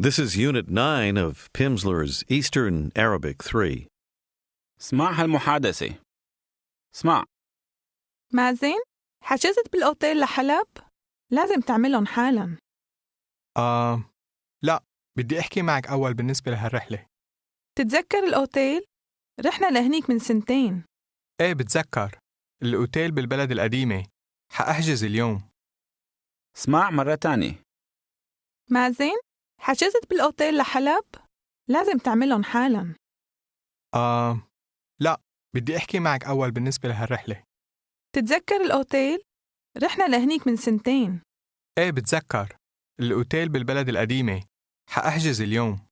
This is Unit 9 of Pimsleur's Eastern Arabic 3. اسمع هالمحادثة. اسمع. مازن، حجزت بالأوتيل لحلب؟ لازم تعملهم حالاً. لا، بدي أحكي معك أول بالنسبة لهالرحلة. تتذكر الأوتيل؟ رحنا لهنيك من 2 سنين. إيه بتذكر، الأوتيل بالبلد القديمة، حأحجز اليوم. اسمع مرة تانية. مازن، حجزت بالأوتيل لحلب؟ لازم تعملهم حالاً. لا، بدي أحكي معك أول بالنسبة لهالرحلة. تتذكر الأوتيل؟ رحنا لهنيك من 2 سنين. إيه بتذكر، الأوتيل بالبلد القديمة، حأحجز اليوم.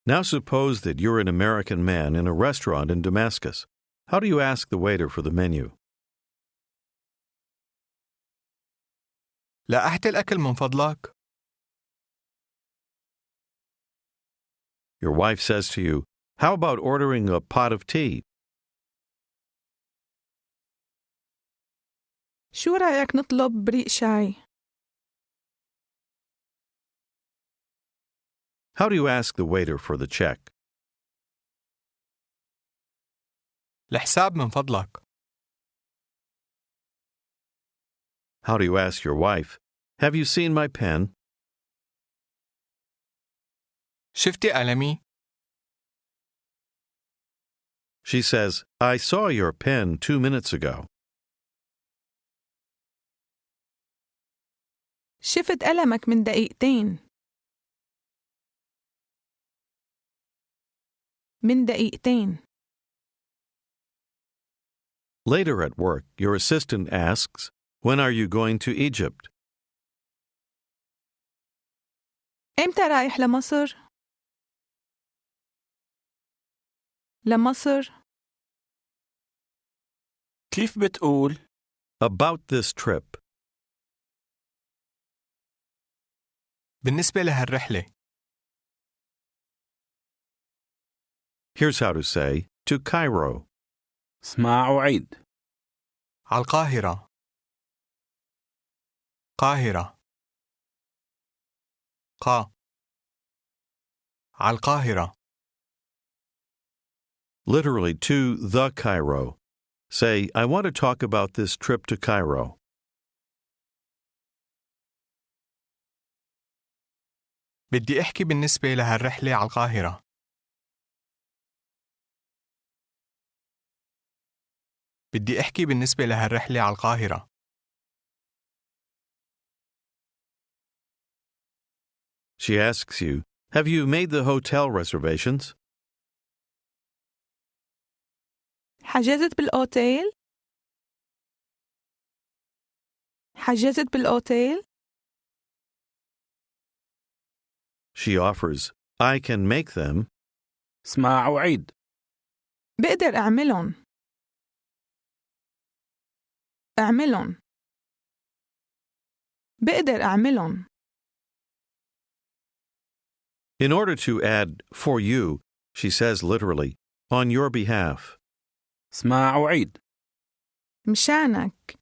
Now suppose that you're an American man in a restaurant in Damascus. How do you ask the waiter for the menu? لاحت الأكل من فضلك؟ Your wife says to you, "How about ordering a pot of tea?" شو رأيك نطلب بريق شاي؟ How do you ask the waiter for the check? الحساب من فضلك. How do you ask your wife, "Have you seen my pen?" شفتي قلمي؟ She says, "I saw your pen 2 minutes ago." شفت قلمك من 2 دقيقة. من 2 دقيقة. Later at work, your assistant asks, "When are you going to Egypt?" إمتى رايح لمصر؟ لمصر. كيف بتقول؟ About this trip. بالنسبة لهالرحلة. Here's how to say, "To Cairo." اسمع وعيد. على القاهرة. قاهرة. على القاهرة. Literally, to the Cairo. Say, "I want to talk about this trip to Cairo." بدي أحكي بالنسبة لهالرحلة على القاهرة. بدي أحكي بالنسبة لهالرحلة على القاهرة. She asks you, "Have you made the hotel reservations?" حجزت بالأوتيل؟ حجزت بالأوتيل؟ She offers, "I can make them." اسمع وعيد. بقدر أعملهم. أعملهم. بقدر أعملهم. In order to add "for you," she says literally, "on your behalf." اسمع وعيد. مشانك.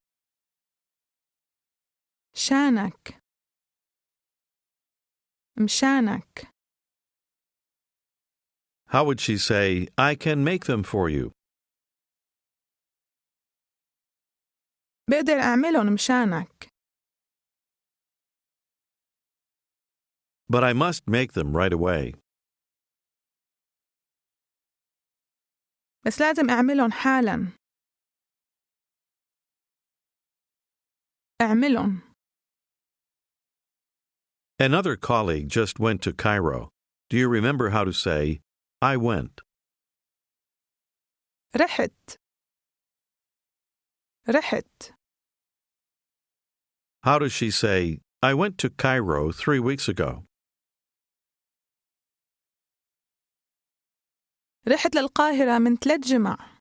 شانك. مشانك. How would she say, "I can make them for you"? بقدر أعملهم مشانك. But I must make them right away. بس لازم أعملهم حالاً. أعملهم. Another colleague just went to Cairo. Do you remember how to say, "I went"? رحت. رحت. How does she say, "I went to Cairo 3 weeks ago"? رحت للقاهرة من 3 جمع.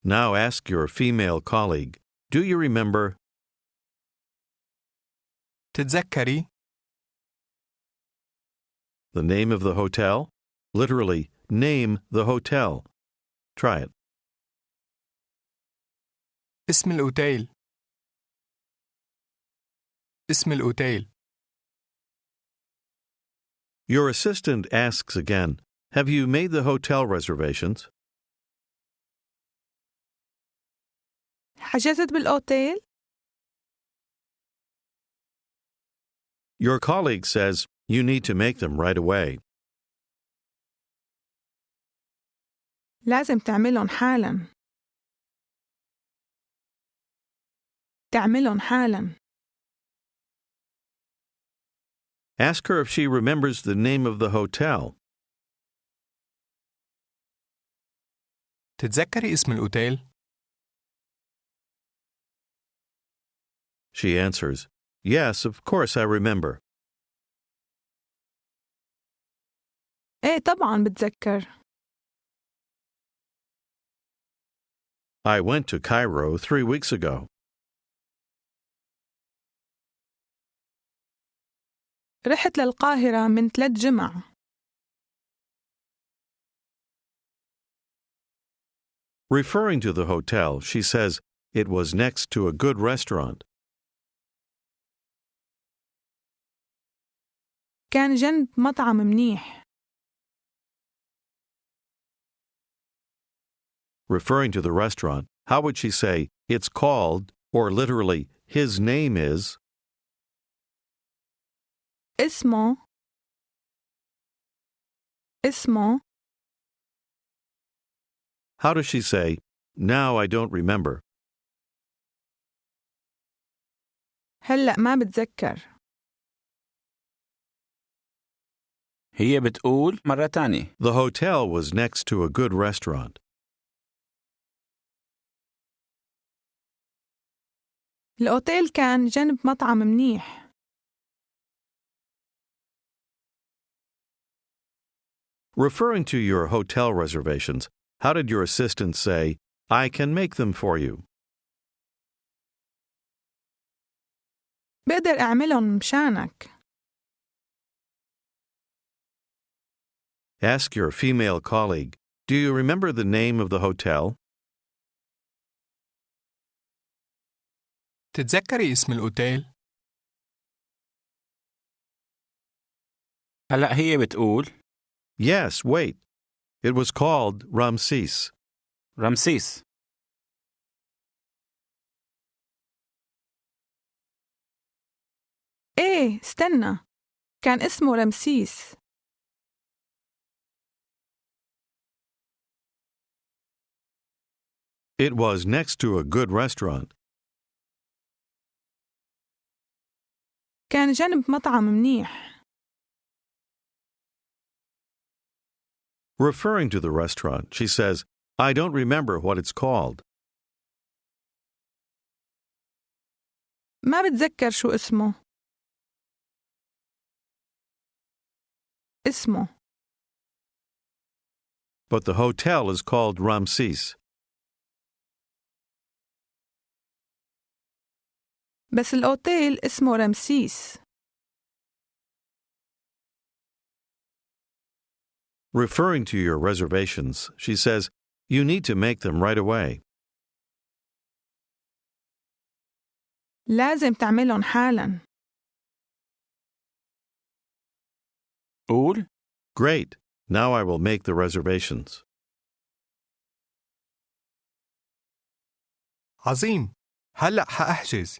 Now ask your female colleague, "Do you remember?" تتذكري؟ The name of the hotel? Literally, name the hotel. Try it. اسم الأوتيل. اسم الأوتيل. Your assistant asks again, have you made the hotel reservations? حجزت بالأوتيل؟ Your colleague says you need to make them right away. لازم تعملهم حالاً. تعملهم حالاً. Ask her if she remembers the name of the hotel. تتذكري اسم الأوتيل؟ She answers, yes, of course I remember. إيه طبعاً بتذكر. I went to Cairo 3 weeks ago. رحت للقاهرة من 3 جمع. Referring to the hotel, she says it was next to a good restaurant. كان جنب مطعم منيح. Referring to the restaurant, how would she say it's called, or literally, his name is? اسمه. How does she say, now I don't remember? هلأ ما بتذكر. هي بتقول مرة تانية. The hotel was next to a good restaurant. الأوتيل كان جنب مطعم منيح. Referring to your hotel reservations, how did your assistant say, I can make them for you? بقدر أعملهم مشانك. Ask your female colleague, do you remember the name of the hotel? تتذكري اسم الأوتيل؟ هلأ هي بتقول Yes, wait. It was called Ramses. رمسيس. إيه استنى. كان اسمه رمسيس. It was next to a good restaurant. كان جنب مطعم منيح. Referring to the restaurant, she says, I don't remember what it's called. ما بتذكر شو اسمه. But the hotel is called Ramses. بس الأوتيل اسمه رمسيس. Referring to your reservations, she says, you need to make them right away. لازم تعملهم حالاً. قول Great. Now I will make the reservations. عظيم. هلأ حأحجز.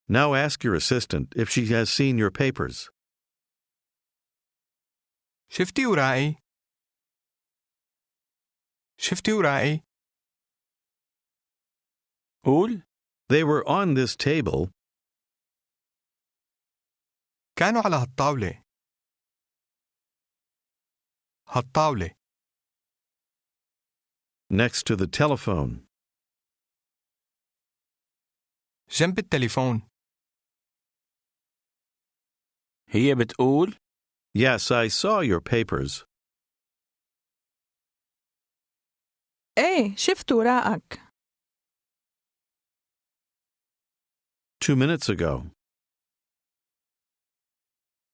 Now ask your assistant if she has seen your papers. شفتي ورائي؟ قول They were on this table كانوا على هالطاولة. next to the telephone. جنب التليفون. هي بتقول Yes, I saw your papers. إيه شفت وراءك. 2 minutes ago.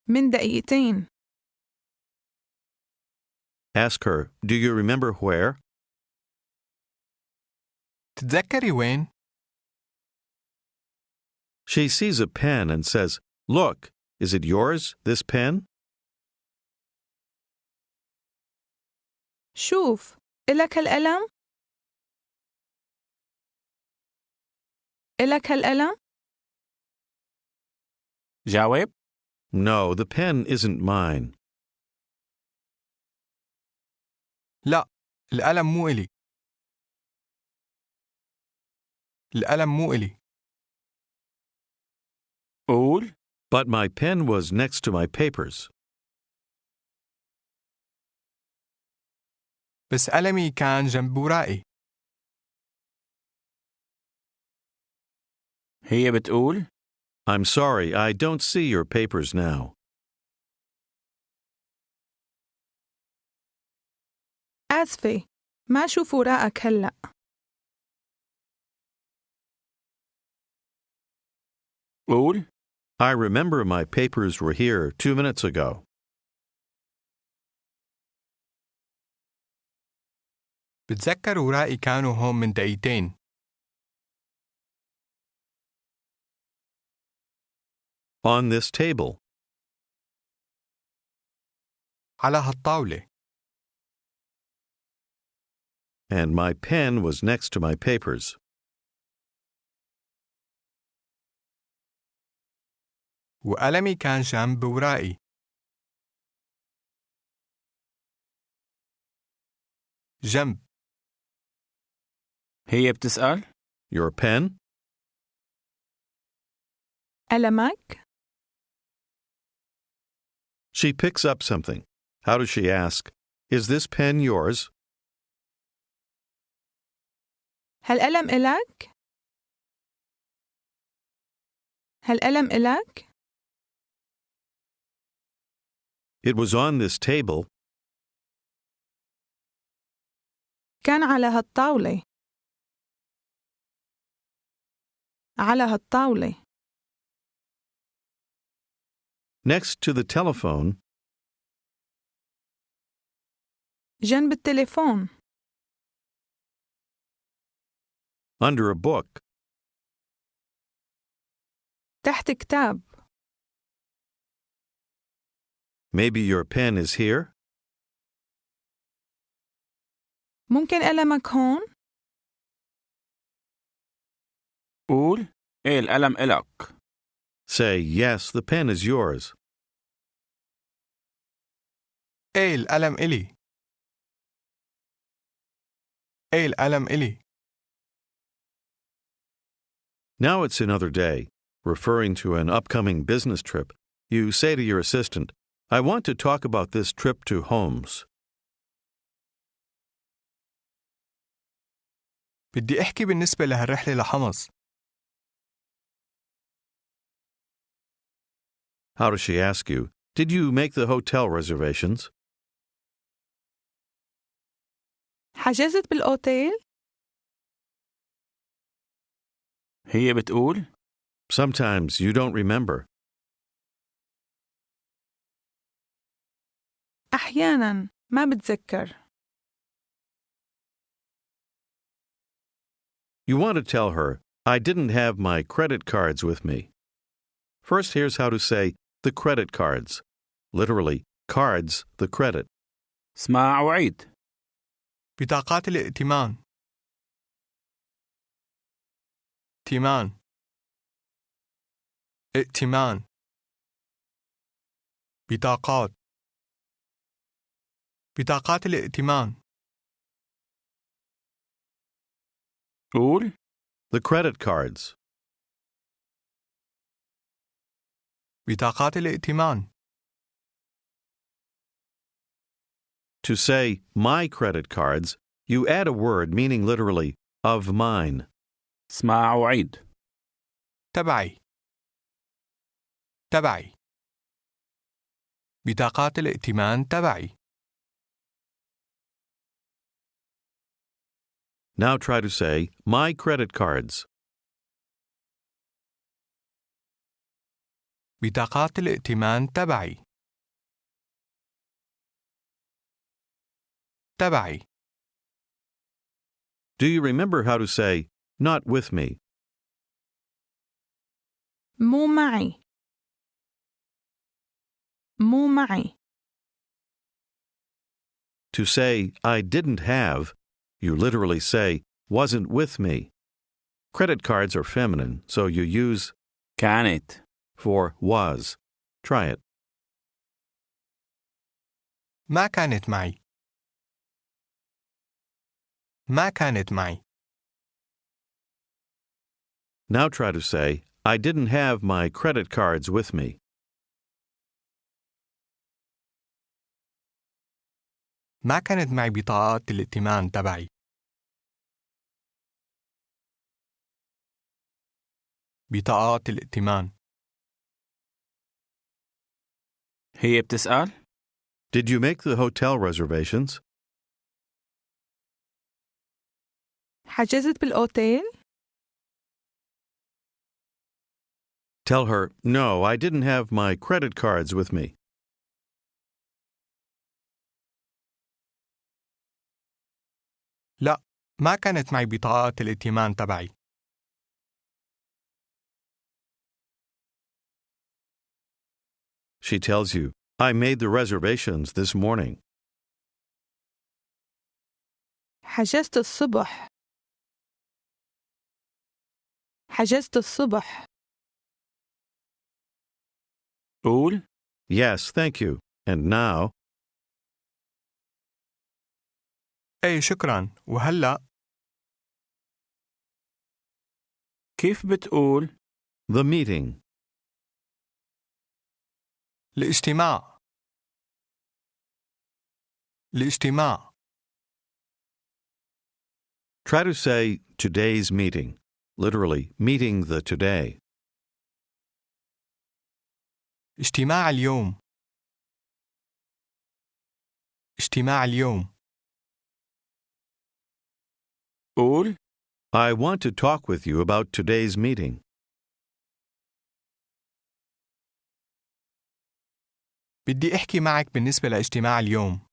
من دقيقتين. Ask her, do you remember where? تتذكري وين؟ She sees a pen and says, "Look, is it yours, this pen?" شوف، إلك هالقلم؟ إلك هالقلم؟ جاوب. No, the pen isn't mine. لا، القلم مو إلي. القلم مو إلي. قول. But my pen was next to my papers. بس قلمي كان جنب ورائي. هي بتقول I'm sorry, I don't see your papers now. آسفة، ما أشوف وراءك هلأ. قول. I remember my papers were here 2 minutes ago. بتذكر ورائي كانوا هون من دقيقتين. On this table. على هالطاولة. And my pen was next to my papers. وقلمي كان جنب ورائي. جنب. هي بتسأل Your pen? قلمك؟ She picks up something. How does she ask, "Is this pen yours?" هالقلم إلك؟ هالقلم إلك؟ It was on this table. كان على هالطاولة. على هالطاولة. Next to the telephone. جنب التليفون. Under a book. تحت كتاب. Maybe your pen is here? ممكن قلمك هون؟ قول. إيه القلم إلك. Say, "Yes, the pen is yours." إيه القلم إلي. إيه القلم إلي. Now it's another day. Referring to an upcoming business trip, you say to your assistant, "I want to talk about this trip to Homs." بدي أحكي بالنسبة لهالرحلة لحمص. How does she ask you, "Did you make the hotel reservations?" حجزت بالأوتيل؟ هي بتقول Sometimes you don't remember. أحياناً ما بتذكر. You want to tell her, "I didn't have my credit cards with me." First, here's how to say the credit cards. Literally, cards, the credit. اسمع وعيد. بطاقات الائتمان. ائتمان. ائتمان. بطاقات. بطاقات الائتمان. قول. The credit cards. بطاقات الائتمان. To say my credit cards, you add a word meaning literally of mine. اسمع وعيد. تبعي. تبعي. بطاقات الائتمان تبعي. Now try to say my credit cards. بطاقات الائتمان تبعي. تبعي. Do you remember how to say, not with me? مو معي. مو معي. To say, I didn't have, you literally say, wasn't with me. Credit cards are feminine, so you use كانت. for was. Try it. ما كانت معي. ما كانت معي. Now try to say, I didn't have my credit cards with me. ما كانت معي بطاقات الائتمان تبعي. بطاقات الائتمان. هي بتسأل؟ Did you make the hotel reservations? حجزت بالأوتيل؟ Tell her, no, I didn't have my credit cards with me. لا، ما كانت معي بطاقات الائتمان تبعي. She tells you, I made the reservations this morning. حجزت الصبح. حجزت الصبح. قول. Yes, thank you. And now, أي شكراً، وهلأ كيف بتقول؟ the meeting. الاجتماع. الاجتماع. Try to say today's meeting. Literally, meeting the today. اجتماع اليوم. اجتماع اليوم. قول. I want to talk with you about today's meeting. بدي أحكي معك بالنسبة لاجتماع اليوم.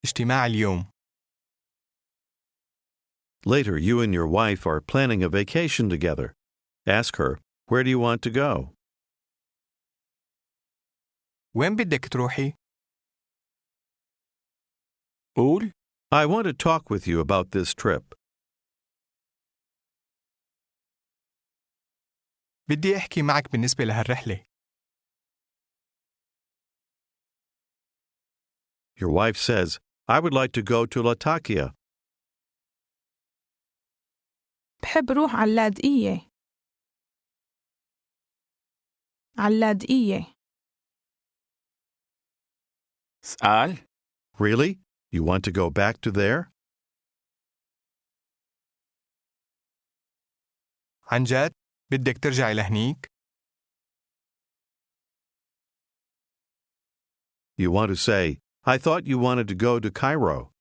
اجتماع اليوم. Later, you and your wife are planning a vacation together. Ask her, where do you want to go? وين بدك تروحي؟ قول. I want to talk with you about this trip. بدي أحكي معك بالنسبة لهالرحلة. Your wife says, I would like to go to Latakia. بحب روح على اللاذقية. على اللاذقية. اسأل. Really? You want to go back to there? عن جد؟ بدك ترجعي لهنيك؟ You want to say, I thought you wanted to go to Cairo.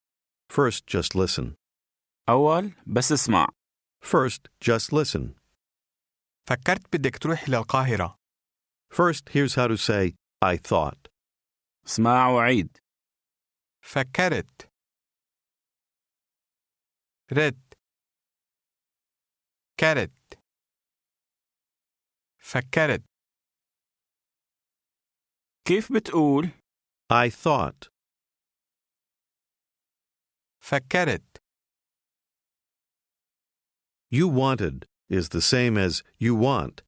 First, just listen. أول بس اسمع. First, just listen. فكرت بدك تروحي للقاهرة. First, here's how to say, I thought. اسمع وعيد. فكرت. رد. كرت. فكرت. كيف بتقول؟ I thought. فكرت. You wanted is the same as you want.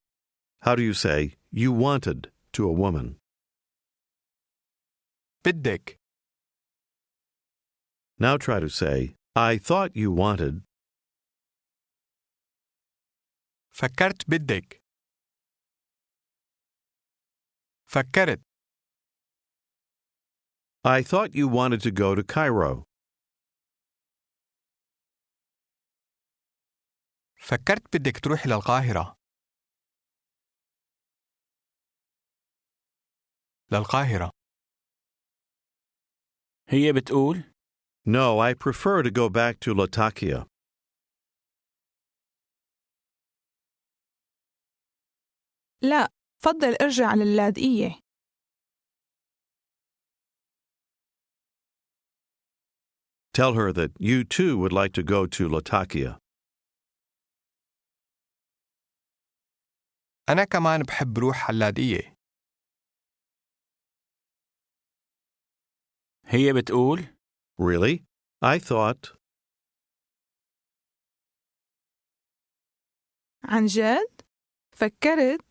How do you say, you wanted to a woman? بدك. Now try to say, I thought you wanted. فكرت بدك. فكرت. I thought you wanted to go to Cairo. فكرت بدك تروحي للقاهرة. للقاهرة. هي بتقول. No, I prefer to go back to Latakia. لا، فضل ارجع للاذقية. Tell her that you too would like to go to Latakia. أنا كمان بحب روح حلادية. هي بتقول Really? I thought. عن جد؟ فكرت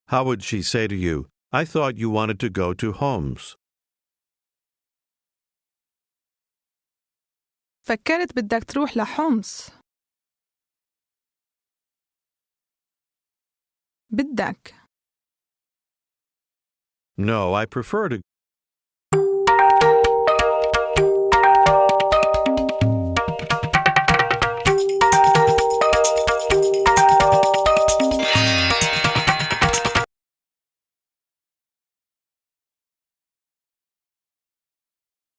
How would she say to you, I thought you wanted to go to Homs? فكرت بدك تروح لحمص. بدك. No, I prefer to